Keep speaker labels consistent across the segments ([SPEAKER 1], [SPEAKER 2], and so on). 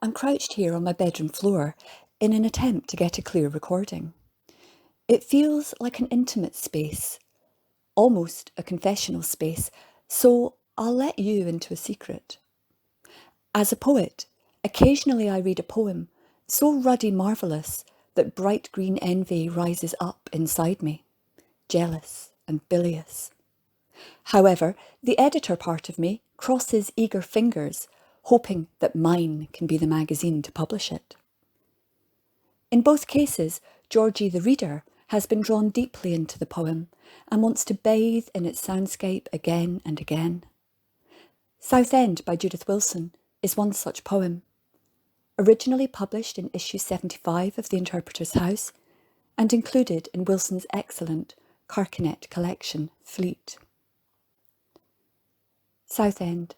[SPEAKER 1] I'm crouched here on my bedroom floor in an attempt to get a clear recording. It feels like an intimate space, almost a confessional space, so I'll let you into a secret. As a poet, occasionally I read a poem so ruddy marvellous that bright green envy rises up inside me, jealous and bilious. However, the editor part of me crosses eager fingers, hoping that mine can be the magazine to publish it. In both cases, Georgie the reader has been drawn deeply into the poem and wants to bathe in its soundscape again and again. Southend by Judith Wilson is one such poem, originally published in issue 75 of The Interpreter's House and included in Wilson's excellent Carcanet collection, Fleet. Southend.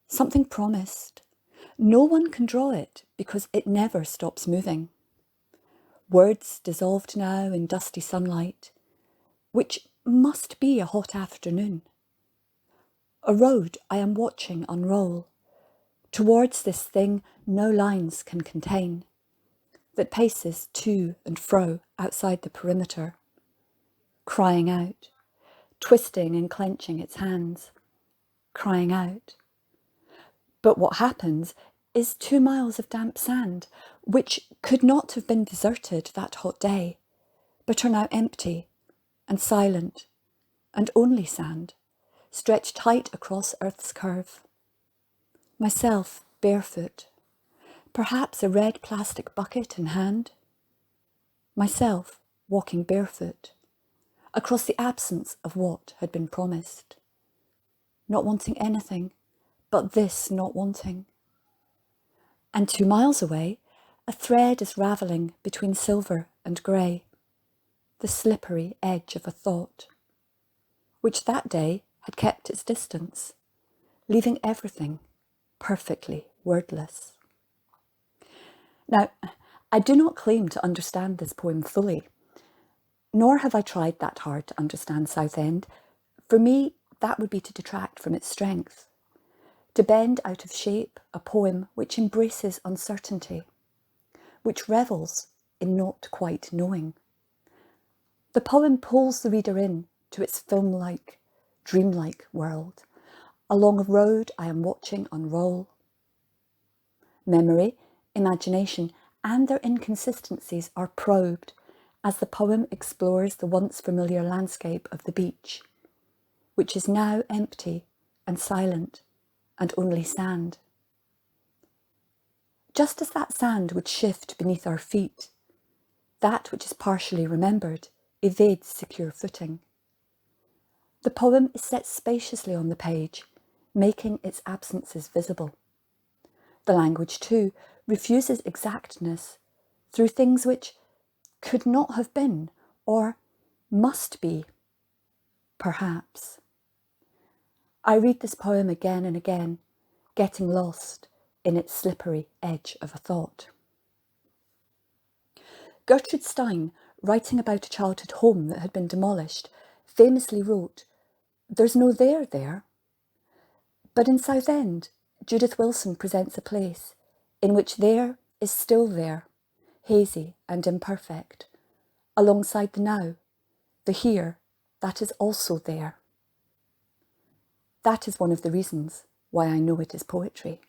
[SPEAKER 1] Something promised. No one can draw it because it never stops moving. Words dissolved now in dusty sunlight, which must be a hot afternoon. A road I am watching unroll, towards this thing no lines can contain, that paces to and fro outside the perimeter, crying out, twisting and clenching its hands, crying out. But what happens is 2 miles of damp sand, which could not have been deserted that hot day, but are now empty and silent and only sand, stretched tight across earth's curve. Myself barefoot, perhaps a red plastic bucket in hand. Myself walking barefoot across the absence of what had been promised, not wanting anything but this not wanting. And 2 miles away, a thread is ravelling between silver and grey, the slippery edge of a thought, which that day had kept its distance, leaving everything perfectly wordless. Now, I do not claim to understand this poem fully, nor have I tried that hard to understand Southend. For me, that would be to detract from its strength, to bend out of shape a poem which embraces uncertainty, which revels in not quite knowing. The poem pulls the reader in to its film-like, dreamlike world, along a road I am watching unroll. Memory, imagination, and their inconsistencies are probed as the poem explores the once familiar landscape of the beach, which is now empty and silent and only sand. Just as that sand would shift beneath our feet, that which is partially remembered evades secure footing. The poem is set spaciously on the page, making its absences visible. The language, too, refuses exactness through things which could not have been or must be, perhaps. I read this poem again and again, getting lost in its slippery edge of a thought. Gertrude Stein, writing about a childhood home that had been demolished, famously wrote, "There's no there." But in Southend, Judith Wilson presents a place in which there is still there, hazy and imperfect, alongside the now, the here that is also there. That is one of the reasons why I know it is poetry.